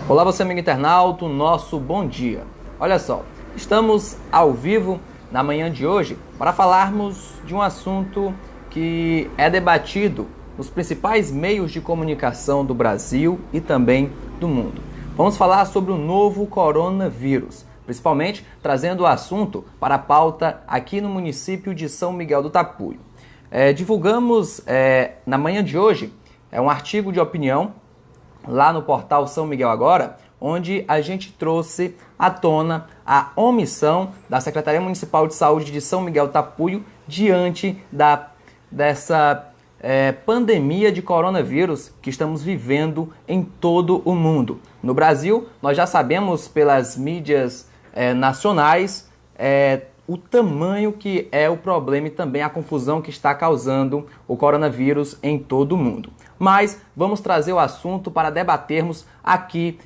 Olá, você amigo internauta, nosso bom dia. Olha só, estamos ao vivo na manhã de hoje para falarmos de um assunto que é debatido nos principais meios de comunicação do Brasil e também do mundo. Vamos falar sobre o novo coronavírus, principalmente trazendo o assunto para a pauta aqui no município de São Miguel do Tapuio. Divulgamos na manhã de hoje um artigo de opinião lá no portal São Miguel Agora, onde a gente trouxe à tona a omissão da Secretaria Municipal de Saúde de São Miguel do Tapuio diante dessa pandemia de coronavírus que estamos vivendo em todo o mundo. No Brasil, nós já sabemos pelas mídias nacionais o tamanho que é o problema e também a confusão que está causando o coronavírus em todo o mundo. Mas vamos trazer o assunto para debatermos aqui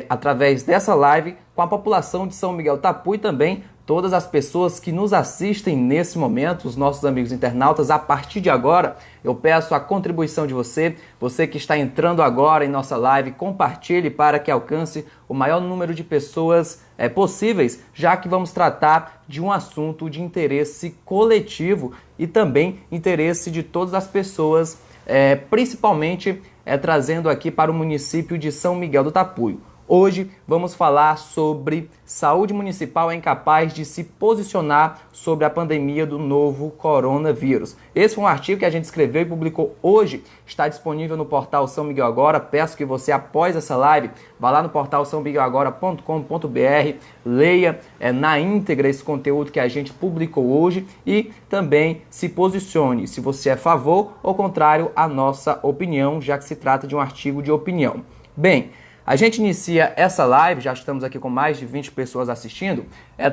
através dessa live com a população de São Miguel do Tapuio e também todas as pessoas que nos assistem nesse momento, os nossos amigos internautas. A partir de agora, eu peço a contribuição de você que está entrando agora em nossa live, compartilhe para que alcance o maior número de pessoas possíveis, já que vamos tratar de um assunto de interesse coletivo e também interesse de todas as pessoas, principalmente trazendo aqui para o município de São Miguel do Tapuio. Hoje vamos falar sobre saúde municipal é incapaz de se posicionar sobre a pandemia do novo coronavírus. Esse foi um artigo que a gente escreveu e publicou hoje, está disponível no portal São Miguel Agora. Peço que você, após essa live, vá lá no portal sãomiguelagora.com.br, leia na íntegra esse conteúdo que a gente publicou hoje e também se posicione se você é a favor ou contrário à nossa opinião, já que se trata de um artigo de opinião. Bem, a gente inicia essa live, já estamos aqui com mais de 20 pessoas assistindo,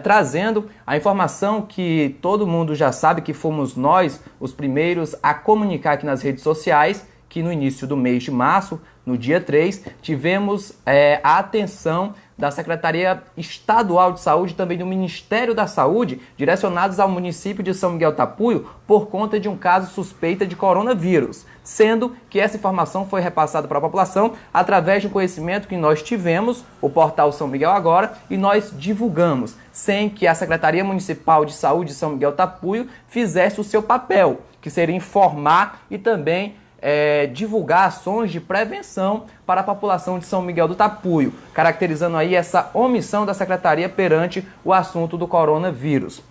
trazendo a informação que todo mundo já sabe, que fomos nós os primeiros a comunicar aqui nas redes sociais, que no início do mês de março, no dia 3, tivemos a atenção da Secretaria Estadual de Saúde e também do Ministério da Saúde, direcionados ao município de São Miguel do Tapuio por conta de um caso suspeita de coronavírus, sendo que essa informação foi repassada para a população através de um conhecimento que nós tivemos, o portal São Miguel Agora, e nós divulgamos, sem que a Secretaria Municipal de Saúde de São Miguel do Tapuio fizesse o seu papel, que seria informar e também divulgar ações de prevenção para a população de São Miguel do Tapuio, caracterizando aí essa omissão da Secretaria perante o assunto do coronavírus.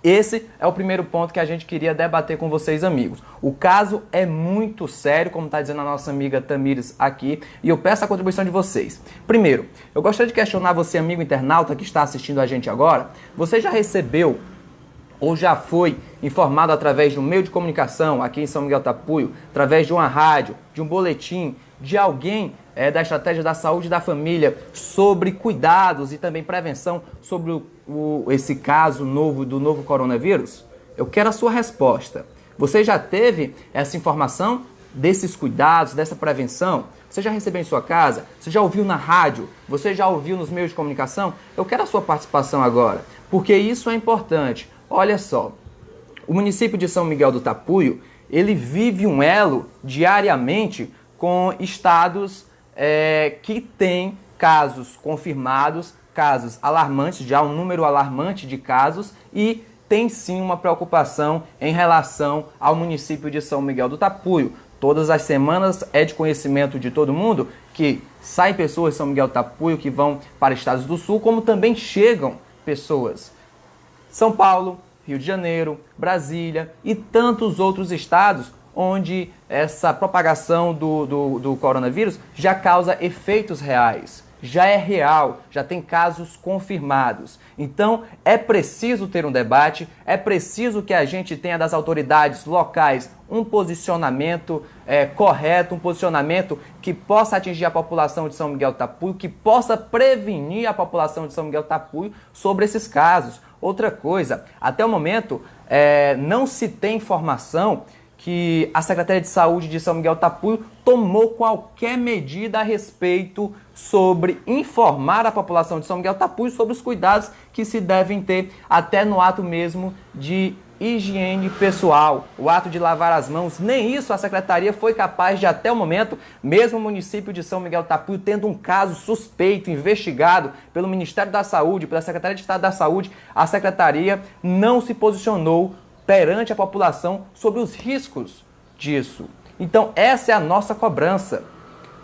Esse é o primeiro ponto que a gente queria debater com vocês, amigos. O caso é muito sério, como está dizendo a nossa amiga Tamires aqui, e eu peço a contribuição de vocês. Primeiro, eu gostaria de questionar você, amigo internauta que está assistindo a gente agora. Você já recebeu ou já foi informado através de um meio de comunicação aqui em São Miguel do Tapuio, através de uma rádio, de um boletim, de alguém da estratégia da saúde e da família sobre cuidados e também prevenção sobre esse caso do novo coronavírus? Eu quero a sua resposta. Você já teve essa informação desses cuidados, dessa prevenção? Você já recebeu em sua casa? Você já ouviu na rádio? Você já ouviu nos meios de comunicação? Eu quero a sua participação agora, porque isso é importante. Olha só, o município de São Miguel do Tapuio, ele vive um elo diariamente com estados que têm casos confirmados, casos alarmantes, já um número alarmante de casos, e tem sim uma preocupação em relação ao município de São Miguel do Tapuio. Todas as semanas é de conhecimento de todo mundo que saem pessoas de São Miguel do Tapuio que vão para estados do sul, como também chegam pessoas São Paulo, Rio de Janeiro, Brasília e tantos outros estados onde essa propagação do coronavírus já causa efeitos reais, já é real, já tem casos confirmados. Então é preciso ter um debate, é preciso que a gente tenha das autoridades locais um posicionamento correto, um posicionamento que possa atingir a população de São Miguel do Tapuio, que possa prevenir a população de São Miguel do Tapuio sobre esses casos. Outra coisa, até o momento não se tem informação que a Secretaria de Saúde de São Miguel do Tapuio tomou qualquer medida a respeito sobre informar a população de São Miguel do Tapuio sobre os cuidados que se devem ter até no ato mesmo de higiene pessoal, o ato de lavar as mãos. Nem isso a Secretaria foi capaz de, até o momento, mesmo o município de São Miguel do Tapuio tendo um caso suspeito, investigado pelo Ministério da Saúde, pela Secretaria de Estado da Saúde, a Secretaria não se posicionou perante a população sobre os riscos disso. Então, essa é a nossa cobrança.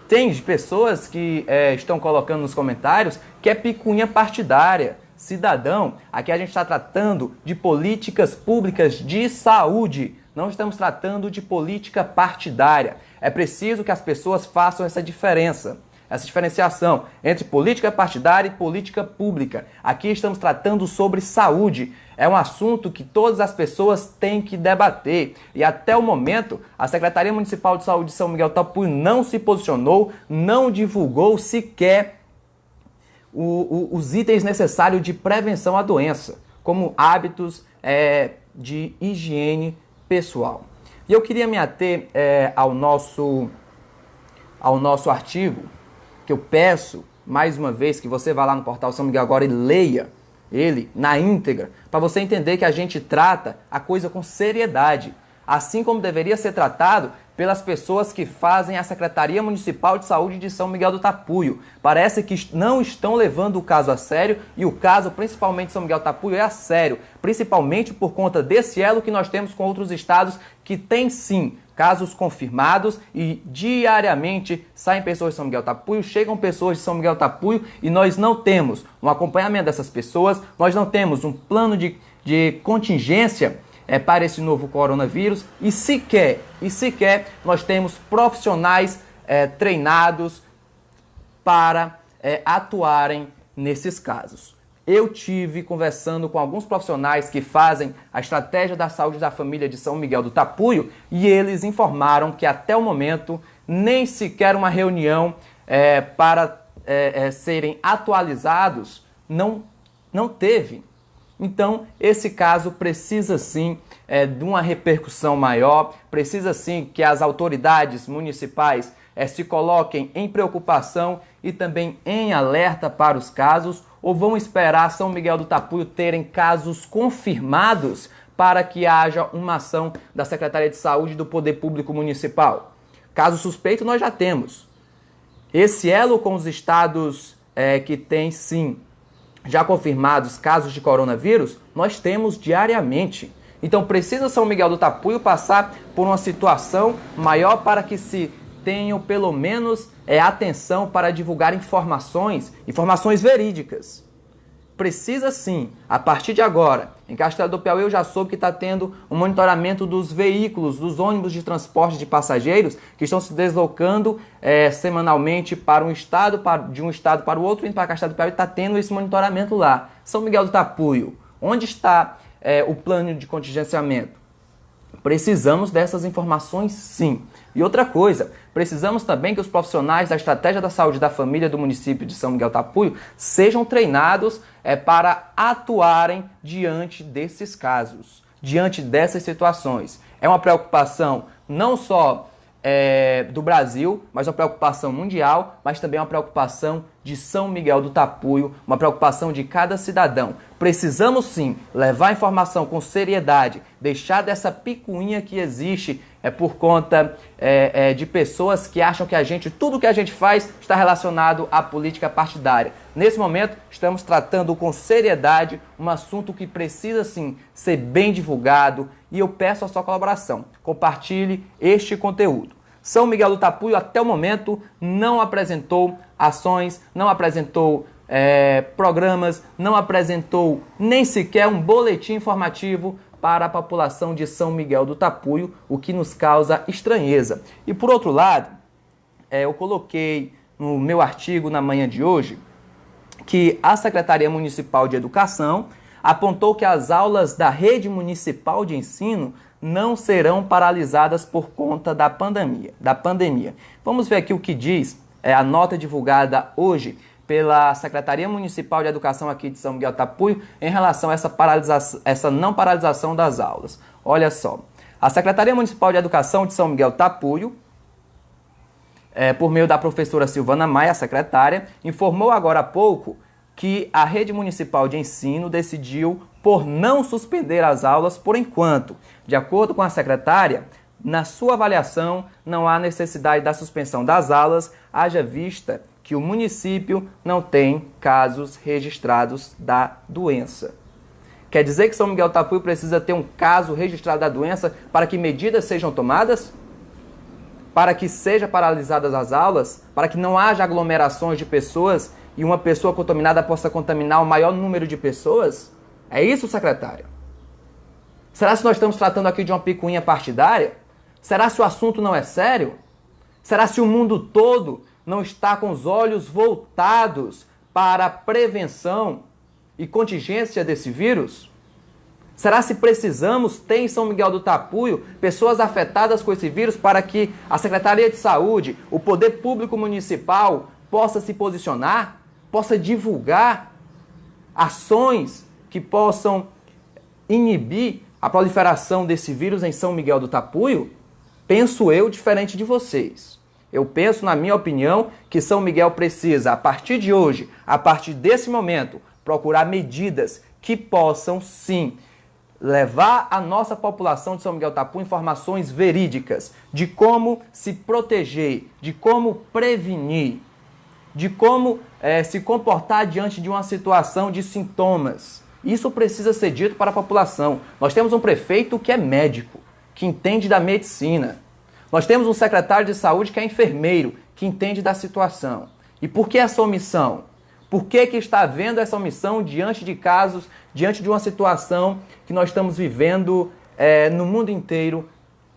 Tem pessoas que estão colocando nos comentários que é picuinha partidária. Cidadão, aqui a gente está tratando de políticas públicas de saúde. Não estamos tratando de política partidária. É preciso que as pessoas façam essa diferença, essa diferenciação entre política partidária e política pública. Aqui estamos tratando sobre saúde. É um assunto que todas as pessoas têm que debater. E até o momento, a Secretaria Municipal de Saúde de São Miguel do Tapuio não se posicionou, não divulgou sequer os itens necessários de prevenção à doença, como hábitos de higiene pessoal. E eu queria me ater ao nosso artigo, que eu peço, mais uma vez, que você vá lá no portal São Miguel Agora e leia ele na íntegra, para você entender que a gente trata a coisa com seriedade, assim como deveria ser tratado pelas pessoas que fazem a Secretaria Municipal de Saúde de São Miguel do Tapuio. Parece que não estão levando o caso a sério, e o caso, principalmente de São Miguel do Tapuio, é a sério, principalmente por conta desse elo que nós temos com outros estados que têm sim casos confirmados e diariamente saem pessoas de São Miguel do Tapuio, chegam pessoas de São Miguel do Tapuio e nós não temos um acompanhamento dessas pessoas, nós não temos um plano de contingência para esse novo coronavírus e sequer nós temos profissionais treinados para atuarem nesses casos. Eu tive conversando com alguns profissionais que fazem a estratégia da saúde da família de São Miguel do Tapuio e eles informaram que até o momento nem sequer uma reunião para serem atualizados não teve. Então, esse caso precisa sim de uma repercussão maior, precisa sim que as autoridades municipais se coloquem em preocupação e também em alerta para os casos, ou vão esperar São Miguel do Tapuio terem casos confirmados para que haja uma ação da Secretaria de Saúde e do Poder Público Municipal? Caso suspeito nós já temos. Esse elo com os estados que têm sim já confirmados casos de coronavírus, nós temos diariamente. Então precisa São Miguel do Tapuio passar por uma situação maior para que se tenham pelo menos atenção para divulgar informações verídicas. Precisa sim, a partir de agora, em Castelo do Piauí eu já soube que está tendo um monitoramento dos veículos, dos ônibus de transporte de passageiros que estão se deslocando semanalmente para de um estado para o outro, indo para Castelo do Piauí, está tendo esse monitoramento lá. São Miguel do Tapuio, onde está o plano de contingenciamento? Precisamos dessas informações sim. E outra coisa, precisamos também que os profissionais da estratégia da saúde da família do município de São Miguel do Tapuio sejam treinados para atuarem diante desses casos, diante dessas situações. É uma preocupação não só do Brasil, mas uma preocupação mundial, mas também uma preocupação de São Miguel do Tapuio, uma preocupação de cada cidadão. Precisamos sim levar a informação com seriedade, deixar dessa picuinha que existe por conta de pessoas que acham que tudo que a gente faz está relacionado à política partidária. Nesse momento, estamos tratando com seriedade um assunto que precisa sim ser bem divulgado e eu peço a sua colaboração. Compartilhe este conteúdo. São Miguel do Tapuio, até o momento, não apresentou ações, não apresentou programas, não apresentou nem sequer um boletim informativo para a população de São Miguel do Tapuio, o que nos causa estranheza. E por outro lado, eu coloquei no meu artigo na manhã de hoje que a Secretaria Municipal de Educação apontou que as aulas da rede municipal de ensino não serão paralisadas por conta da pandemia. Vamos ver aqui o que diz a nota divulgada hoje pela Secretaria Municipal de Educação aqui de São Miguel do Tapuio em relação a essa não paralisação das aulas. Olha só, a Secretaria Municipal de Educação de São Miguel do Tapuio, por meio da professora Silvana Maia, a secretária, informou agora há pouco que a rede municipal de ensino decidiu por não suspender as aulas por enquanto. De acordo com a secretária, na sua avaliação, não há necessidade da suspensão das aulas, haja vista que o município não tem casos registrados da doença. Quer dizer que São Miguel do Tapuio precisa ter um caso registrado da doença para que medidas sejam tomadas? Para que sejam paralisadas as aulas? Para que não haja aglomerações de pessoas e uma pessoa contaminada possa contaminar o maior número de pessoas? É isso, secretário? Será que nós estamos tratando aqui de uma picuinha partidária? Será se o assunto não é sério? Será se o mundo todo não está com os olhos voltados para a prevenção e contingência desse vírus? Será se precisamos ter em São Miguel do Tapuio pessoas afetadas com esse vírus para que a Secretaria de Saúde, o Poder Público Municipal possa se posicionar, possa divulgar ações que possam inibir a proliferação desse vírus em São Miguel do Tapuio? Penso eu diferente de vocês. Eu penso, na minha opinião, que São Miguel precisa, a partir de hoje, a partir desse momento, procurar medidas que possam, sim, levar à nossa população de São Miguel do Tapuio informações verídicas de como se proteger, de como prevenir, de como se comportar diante de uma situação de sintomas. Isso precisa ser dito para a população. Nós temos um prefeito que é médico, que entende da medicina. Nós temos um secretário de saúde que é enfermeiro, que entende da situação. E por que essa omissão? Por que está havendo essa omissão diante de casos, diante de uma situação que nós estamos vivendo no mundo inteiro,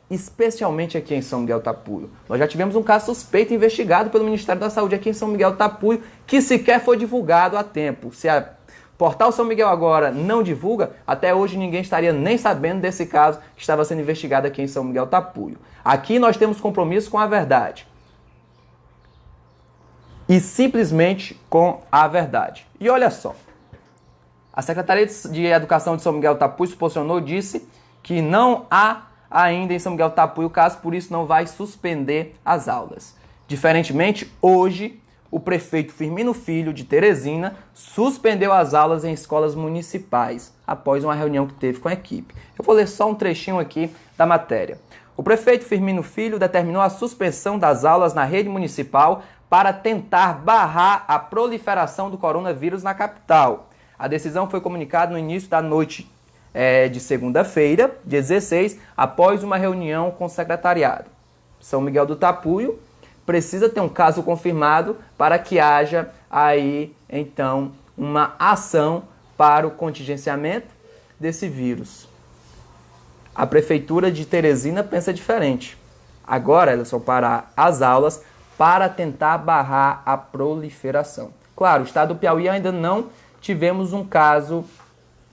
especialmente aqui em São Miguel do Tapuio? Nós já tivemos um caso suspeito investigado pelo Ministério da Saúde aqui em São Miguel do Tapuio, que sequer foi divulgado a tempo. Se a Portal São Miguel agora não divulga, até hoje ninguém estaria nem sabendo desse caso que estava sendo investigado aqui em São Miguel do Tapuio. Aqui nós temos compromisso com a verdade. E simplesmente com a verdade. E olha só, a Secretaria de Educação de São Miguel do Tapuio se posicionou e disse que não há ainda em São Miguel do Tapuio caso, por isso não vai suspender as aulas. Diferentemente, hoje, o prefeito Firmino Filho, de Teresina, suspendeu as aulas em escolas municipais, após uma reunião que teve com a equipe. Eu vou ler só um trechinho aqui da matéria. O prefeito Firmino Filho determinou a suspensão das aulas na rede municipal para tentar barrar a proliferação do coronavírus na capital. A decisão foi comunicada no início da noite de segunda-feira, dia 16, após uma reunião com o secretariado. São Miguel do Tapuio precisa ter um caso confirmado para que haja aí, então, uma ação para o contingenciamento desse vírus. A Prefeitura de Teresina pensa diferente. Agora elas vão parar as aulas para tentar barrar a proliferação. Claro, o estado do Piauí ainda não tivemos um caso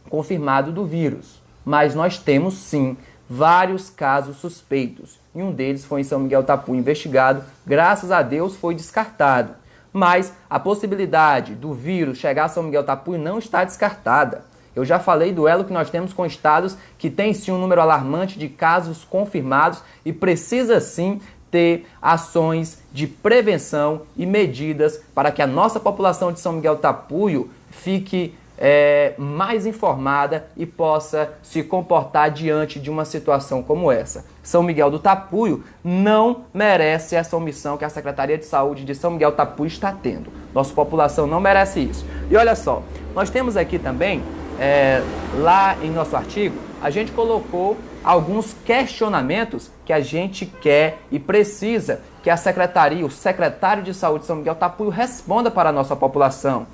confirmado do vírus, mas nós temos sim vários casos suspeitos. E um deles foi em São Miguel do Tapuio investigado, graças a Deus foi descartado. Mas a possibilidade do vírus chegar a São Miguel do Tapuio não está descartada. Eu já falei do elo que nós temos com estados que tem sim um número alarmante de casos confirmados e precisa sim ter ações de prevenção e medidas para que a nossa população de São Miguel do Tapuio fique mais informada e possa se comportar diante de uma situação como essa. São Miguel do Tapuio não merece essa omissão que a Secretaria de Saúde de São Miguel do Tapuio está tendo. Nossa população não merece isso. E olha só, nós temos aqui também, lá em nosso artigo, a gente colocou alguns questionamentos que a gente quer e precisa que a Secretaria, o secretário de Saúde de São Miguel do Tapuio responda para a nossa população.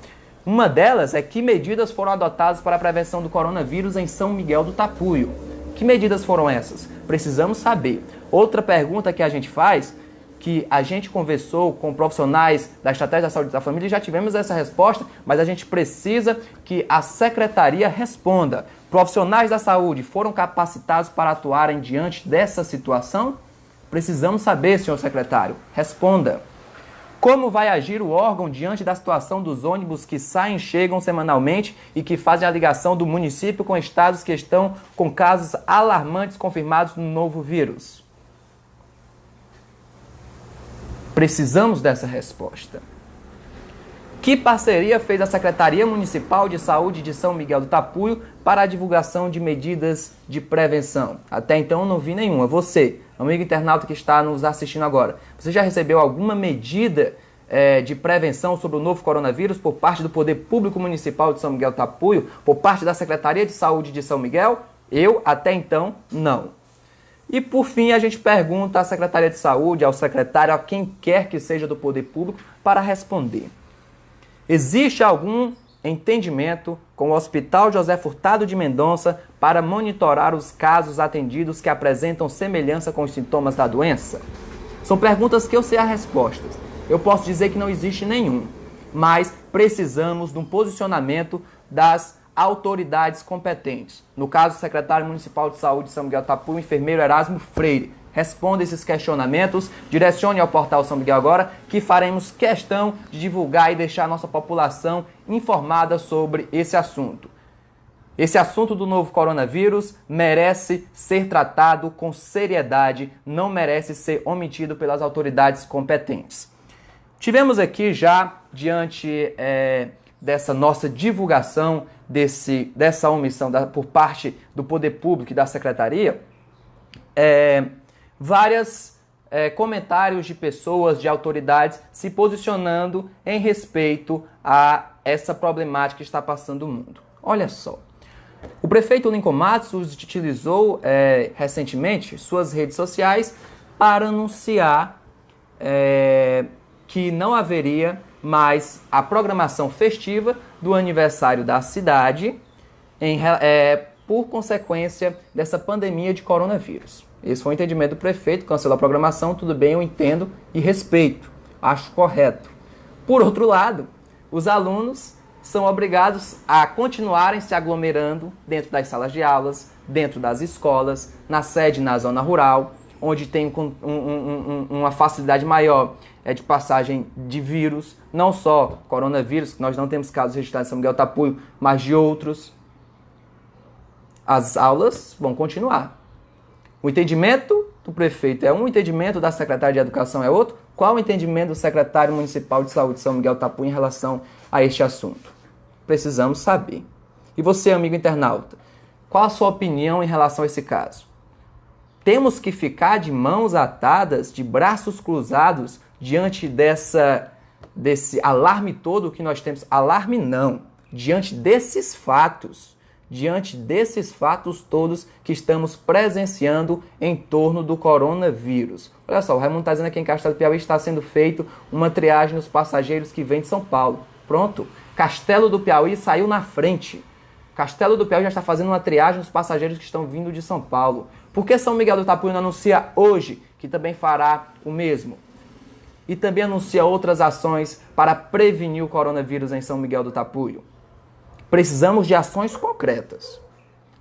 Uma delas é que medidas foram adotadas para a prevenção do coronavírus em São Miguel do Tapuio. Que medidas foram essas? Precisamos saber. Outra pergunta que a gente faz, que a gente conversou com profissionais da Estratégia da Saúde da Família e já tivemos essa resposta, mas a gente precisa que a Secretaria responda. Profissionais da saúde foram capacitados para atuarem diante dessa situação? Precisamos saber, senhor secretário. Responda. Como vai agir o órgão diante da situação dos ônibus que saem e chegam semanalmente e que fazem a ligação do município com estados que estão com casos alarmantes confirmados no novo vírus? Precisamos dessa resposta. Que parceria fez a Secretaria Municipal de Saúde de São Miguel do Tapuio para a divulgação de medidas de prevenção? Até então eu não vi nenhuma. Você, amigo internauta que está nos assistindo agora, você já recebeu alguma medida de prevenção sobre o novo coronavírus por parte do Poder Público Municipal de São Miguel do Tapuio, por parte da Secretaria de Saúde de São Miguel? Eu, até então, não. E por fim, a gente pergunta à Secretaria de Saúde, ao secretário, a quem quer que seja do Poder Público, para responder. Existe algum entendimento com o Hospital José Furtado de Mendonça para monitorar os casos atendidos que apresentam semelhança com os sintomas da doença? São perguntas que eu sei a resposta. Eu posso dizer que não existe nenhum, mas precisamos de um posicionamento das autoridades competentes. No caso, o secretário municipal de saúde de São Miguel do Tapuio, o enfermeiro Erasmo Freire. Responda esses questionamentos, direcione ao portal São Miguel Agora, que faremos questão de divulgar e deixar a nossa população informada sobre esse assunto. Esse assunto do novo coronavírus merece ser tratado com seriedade, não merece ser omitido pelas autoridades competentes. Tivemos aqui já, diante dessa nossa divulgação, dessa omissão por parte do Poder Público e da Secretaria, vários comentários de pessoas, de autoridades, se posicionando em respeito a essa problemática que está passando o mundo. Olha só, o prefeito Lincoln Matos utilizou recentemente suas redes sociais para anunciar que não haveria mais a programação festiva do aniversário da cidade por consequência dessa pandemia de coronavírus. Esse foi o entendimento do prefeito, cancelou a programação, tudo bem, eu entendo e respeito, acho correto. Por outro lado, os alunos são obrigados a continuarem se aglomerando dentro das salas de aulas, dentro das escolas, na sede na zona rural, onde tem uma facilidade maior de passagem de vírus, não só coronavírus, que nós não temos casos registrados em São Miguel do Tapuio, mas de outros. As aulas vão continuar. O entendimento do prefeito é um, o entendimento da secretária de Educação é outro. Qual o entendimento do secretário municipal de saúde de São Miguel do Tapuio em relação a este assunto? Precisamos saber. E você, amigo internauta, qual a sua opinião em relação a esse caso? Temos que ficar de mãos atadas, de braços cruzados, diante desse alarme todo que nós temos? Alarme não. Diante desses fatos todos que estamos presenciando em torno do coronavírus. Olha só, o Raimundo está dizendo aqui em Castelo do Piauí está sendo feito uma triagem nos passageiros que vêm de São Paulo. Pronto, Castelo do Piauí saiu na frente. Castelo do Piauí já está fazendo uma triagem nos passageiros que estão vindo de São Paulo. Por que São Miguel do Tapuio não anuncia hoje que também fará o mesmo? E também anuncia outras ações para prevenir o coronavírus em São Miguel do Tapuio. Precisamos de ações concretas.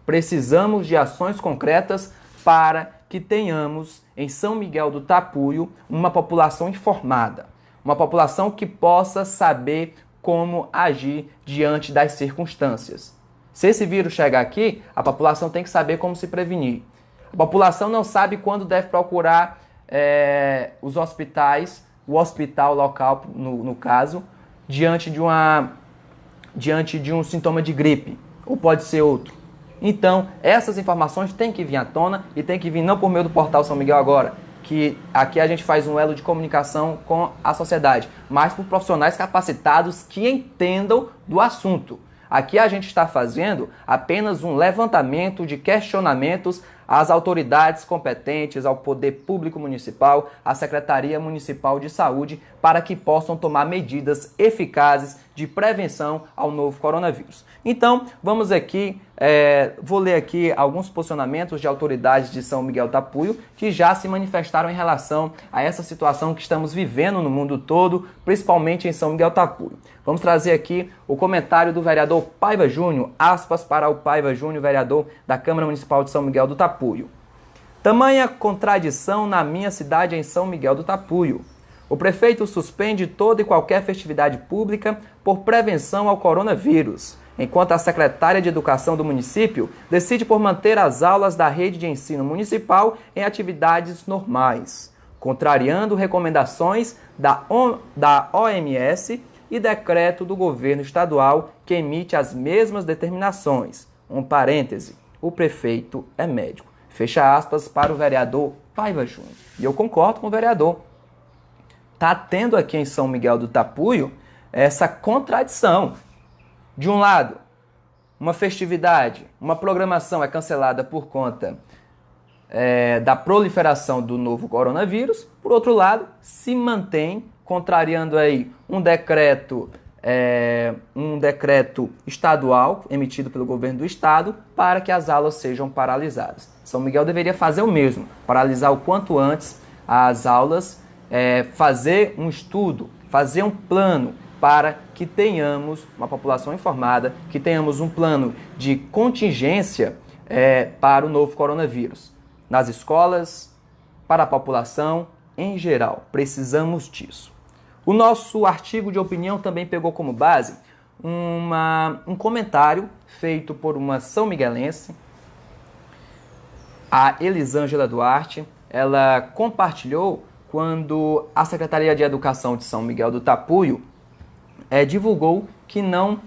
Precisamos de ações concretas para que tenhamos em São Miguel do Tapuio uma população informada. Uma população que possa saber como agir diante das circunstâncias. Se esse vírus chegar aqui, a população tem que saber como se prevenir. A população não sabe quando deve procurar os hospitais, o hospital local, no caso, diante de um sintoma de gripe, ou pode ser outro. Então, essas informações têm que vir à tona e tem que vir não por meio do portal São Miguel Agora, que aqui a gente faz um elo de comunicação com a sociedade, mas por profissionais capacitados que entendam do assunto. Aqui a gente está fazendo apenas um levantamento de questionamentos às autoridades competentes, ao Poder Público Municipal, à Secretaria Municipal de Saúde, para que possam tomar medidas eficazes de prevenção ao novo coronavírus. Então, vamos aqui, vou ler aqui alguns posicionamentos de autoridades de São Miguel do Tapuio que já se manifestaram em relação a essa situação que estamos vivendo no mundo todo, principalmente em São Miguel do Tapuio. Vamos trazer aqui o comentário do vereador Paiva Júnior, aspas para o Paiva Júnior, vereador da Câmara Municipal de São Miguel do Tapuio. Tamanha contradição na minha cidade em São Miguel do Tapuio. O prefeito suspende toda e qualquer festividade pública por prevenção ao coronavírus, enquanto a secretária de Educação do município decide por manter as aulas da rede de ensino municipal em atividades normais, contrariando recomendações da OMS e decreto do governo estadual que emite as mesmas determinações. Um parêntese, o prefeito é médico. Fecha aspas para o vereador Paiva Júnior. E eu concordo com o vereador. Está tendo aqui em São Miguel do Tapuio essa contradição. De um lado, uma festividade, uma programação é cancelada por conta da proliferação do novo coronavírus. Por outro lado, se mantém, contrariando aí um decreto estadual emitido pelo governo do estado para que as aulas sejam paralisadas. São Miguel deveria fazer o mesmo, paralisar o quanto antes as aulas, fazer um estudo, fazer um plano para que tenhamos uma população informada, que tenhamos um plano de contingência para o novo coronavírus. Nas escolas, para a população em geral. Precisamos disso. O nosso artigo de opinião também pegou como base um comentário feito por uma são miguelense, a Elisângela Duarte. Ela compartilhou quando a Secretaria de Educação de São Miguel do Tapuio divulgou que não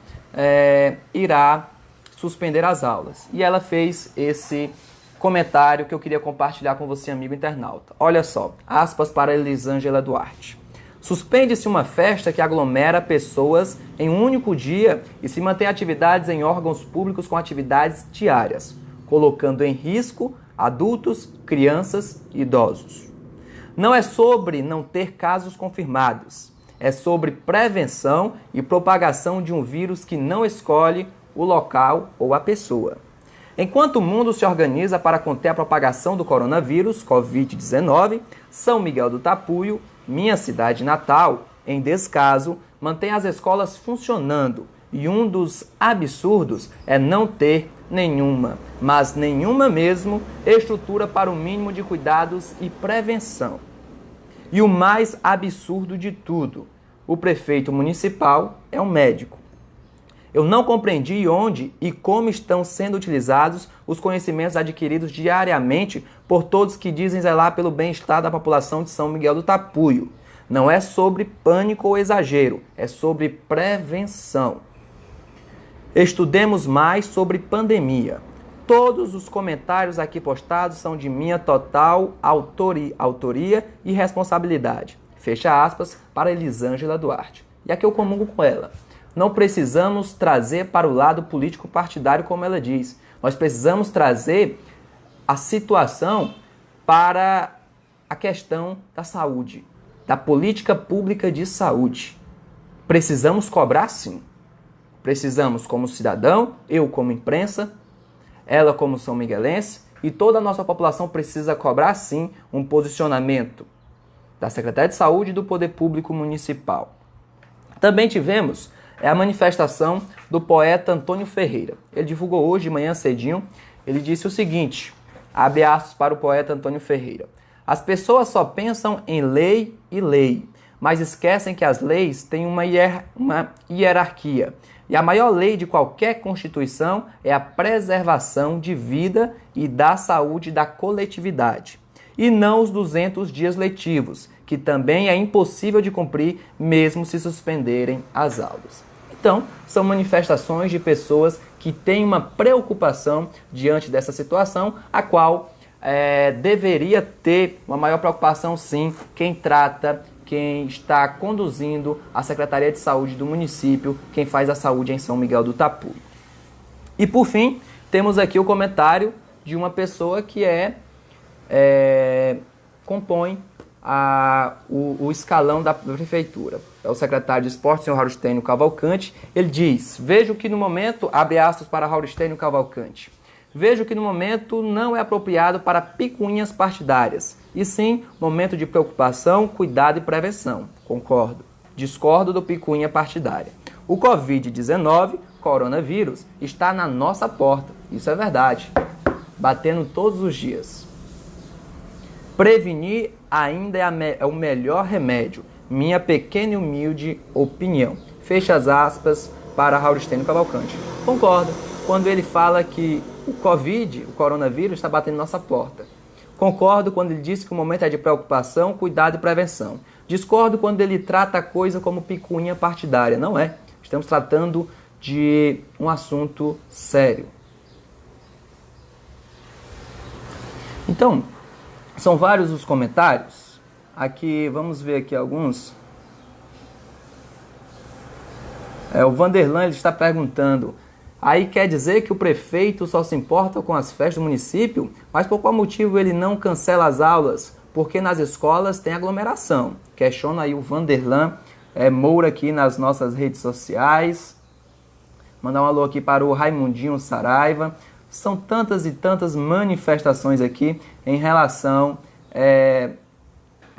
irá suspender as aulas. E ela fez esse comentário que eu queria compartilhar com você, amigo internauta. Olha só, aspas para Elisângela Duarte. Suspende-se uma festa que aglomera pessoas em um único dia e se mantém atividades em órgãos públicos com atividades diárias, colocando em risco adultos, crianças e idosos. Não é sobre não ter casos confirmados, é sobre prevenção e propagação de um vírus que não escolhe o local ou a pessoa. Enquanto o mundo se organiza para conter a propagação do coronavírus, Covid-19, São Miguel do Tapuio, minha cidade natal, em descaso, mantém as escolas funcionando. E um dos absurdos é não ter nenhuma, mas nenhuma mesmo, estrutura para o mínimo de cuidados e prevenção. E o mais absurdo de tudo, o prefeito municipal é um médico. Eu não compreendi onde e como estão sendo utilizados os conhecimentos adquiridos diariamente por todos que dizem zelar pelo bem-estar da população de São Miguel do Tapuio. Não é sobre pânico ou exagero, é sobre prevenção. Estudemos mais sobre pandemia. Todos os comentários aqui postados são de minha total autoria e responsabilidade. Fecha aspas para Elisângela Duarte. E aqui eu comungo com ela. Não precisamos trazer para o lado político partidário, como ela diz. Nós precisamos trazer a situação para a questão da saúde, da política pública de saúde. Precisamos cobrar, sim. Precisamos como cidadão, eu como imprensa, ela como são miguelense, e toda a nossa população precisa cobrar, sim, um posicionamento da Secretaria de Saúde e do Poder Público Municipal. Também tivemos a manifestação do poeta Antônio Ferreira. Ele divulgou hoje de manhã cedinho, ele disse o seguinte, abre aspas para o poeta Antônio Ferreira. As pessoas só pensam em lei e lei, mas esquecem que as leis têm uma hierarquia. E a maior lei de qualquer Constituição é a preservação de vida e da saúde da coletividade. E não os 200 dias letivos, que também é impossível de cumprir mesmo se suspenderem as aulas. Então, são manifestações de pessoas que têm uma preocupação diante dessa situação, a qual deveria ter uma maior preocupação, sim, quem trata, quem está conduzindo a Secretaria de Saúde do município, quem faz a saúde em São Miguel do Tapuio. E, por fim, temos aqui o comentário de uma pessoa que compõe o escalão da prefeitura. É o secretário de Esporte, senhor Rauristênio Cavalcante. Ele diz, vejo que no momento, abre aspas para Rauristênio Cavalcante, vejo que no momento não é apropriado para picuinhas partidárias, e sim momento de preocupação, cuidado e prevenção. Concordo. Discordo do picuinha partidária. O Covid-19, coronavírus, está na nossa porta. Isso é verdade. Batendo todos os dias. Prevenir ainda é o melhor remédio. Minha pequena e humilde opinião. Fecha as aspas para Rauristênio Cavalcante. Concordo quando ele fala que o coronavírus, está batendo nossa porta. Concordo quando ele diz que o momento é de preocupação, cuidado e prevenção. Discordo quando ele trata a coisa como picuinha partidária. Não é. Estamos tratando de um assunto sério. Então, são vários os comentários. Aqui, vamos ver aqui alguns. O Vanderlan ele está perguntando, aí quer dizer que o prefeito só se importa com as festas do município, mas por qual motivo ele não cancela as aulas? Porque nas escolas tem aglomeração. Questiona aí o Vanderlan Moura aqui nas nossas redes sociais. Mandar um alô aqui para o Raimundinho Saraiva. São tantas e tantas manifestações aqui em relação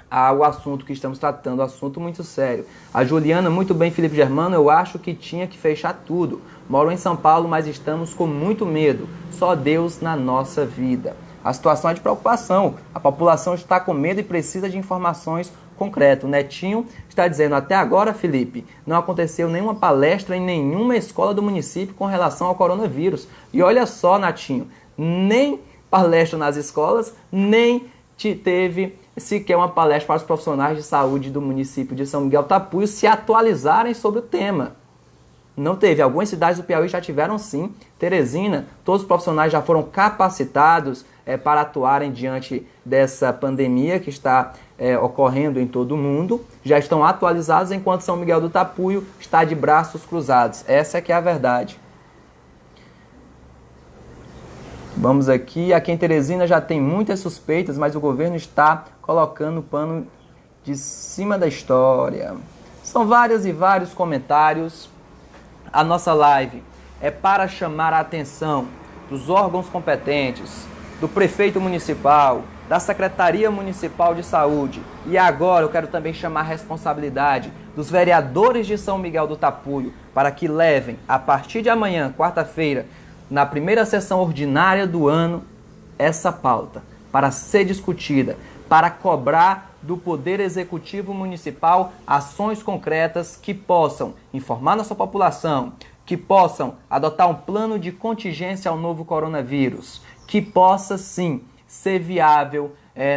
ao assunto que estamos tratando, assunto muito sério. A Juliana, muito bem, Felipe Germano, eu acho que tinha que fechar tudo. Moro em São Paulo, mas estamos com muito medo. Só Deus na nossa vida. A situação é de preocupação. A população está com medo e precisa de informações concretas. O Netinho está dizendo, até agora, Felipe, não aconteceu nenhuma palestra em nenhuma escola do município com relação ao coronavírus. E olha só, Netinho, nem palestra nas escolas, nem teve sequer uma palestra para os profissionais de saúde do município de São Miguel Tapuio se atualizarem sobre o tema. Não teve. Algumas cidades do Piauí já tiveram sim. Teresina, todos os profissionais já foram capacitados para atuarem diante dessa pandemia que está ocorrendo em todo o mundo. Já estão atualizados, enquanto São Miguel do Tapuio está de braços cruzados. Essa é que é a verdade. Vamos aqui. Aqui em Teresina já tem muitas suspeitas, mas o governo está colocando o pano de cima da história. São vários e vários comentários. A nossa live é para chamar a atenção dos órgãos competentes, do prefeito municipal, da Secretaria Municipal de Saúde. E agora eu quero também chamar a responsabilidade dos vereadores de São Miguel do Tapuio para que levem, a partir de amanhã, quarta-feira, na primeira sessão ordinária do ano, essa pauta para ser discutida, para cobrar do Poder Executivo Municipal ações concretas que possam informar nossa população, que possam adotar um plano de contingência ao novo coronavírus, que possa sim ser viável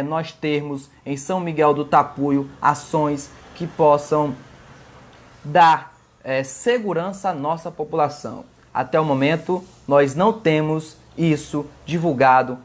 nós termos em São Miguel do Tapuio ações que possam dar segurança à nossa população. Até o momento, nós não temos isso divulgado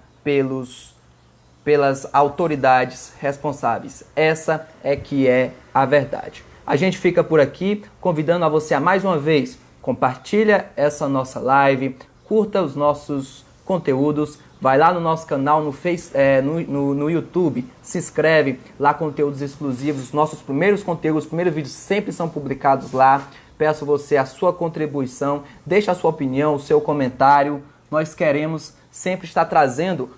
pelas autoridades responsáveis. Essa é que é a verdade. A gente fica por aqui, convidando a você a mais uma vez, compartilha essa nossa live, curta os nossos conteúdos, vai lá no nosso canal no YouTube, se inscreve lá, conteúdos exclusivos, os nossos primeiros conteúdos, os primeiros vídeos sempre são publicados lá. Peço você a sua contribuição, deixe a sua opinião, o seu comentário. Nós queremos sempre estar trazendo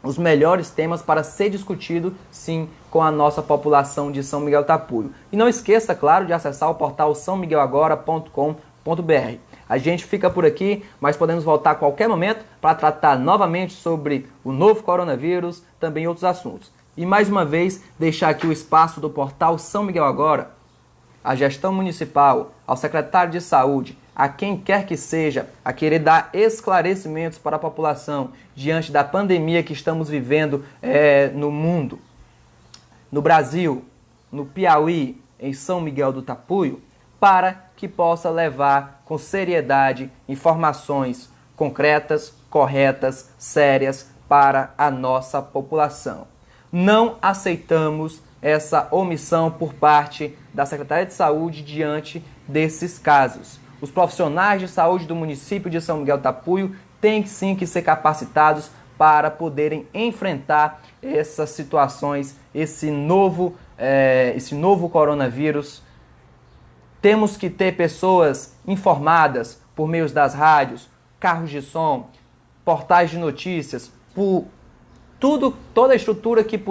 os melhores temas para ser discutido, sim, com a nossa população de São Miguel Tapuio. E não esqueça, claro, de acessar o portal saomiguelagora.com.br. A gente fica por aqui, mas podemos voltar a qualquer momento para tratar novamente sobre o novo coronavírus, também outros assuntos. E mais uma vez, deixar aqui o espaço do portal São Miguel Agora, à gestão municipal, ao secretário de saúde, a quem quer que seja, a querer dar esclarecimentos para a população diante da pandemia que estamos vivendo no mundo, no Brasil, no Piauí, em São Miguel do Tapuio, para que possa levar com seriedade informações concretas, corretas, sérias para a nossa população. Não aceitamos essa omissão por parte da Secretaria de Saúde diante desses casos. Os profissionais de saúde do município de São Miguel Tapuio têm sim que ser capacitados para poderem enfrentar essas situações, esse novo coronavírus. Temos que ter pessoas informadas por meio das rádios, carros de som, portais de notícias, por toda a estrutura que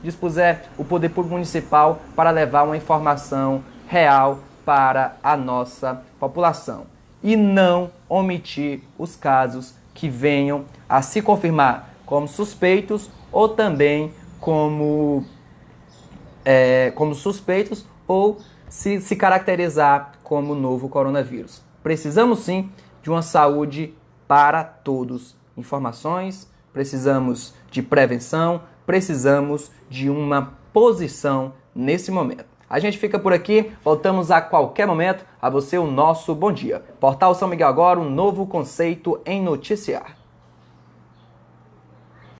dispuser o poder público municipal para levar uma informação real para a nossa população. E não omitir os casos que venham a se confirmar como suspeitos ou também como suspeitos ou se caracterizar como novo coronavírus. Precisamos sim de uma saúde para todos. Informações, precisamos de prevenção, precisamos de uma posição nesse momento. A gente fica por aqui, voltamos a qualquer momento. A você o nosso bom dia. Portal São Miguel Agora, um novo conceito em noticiar.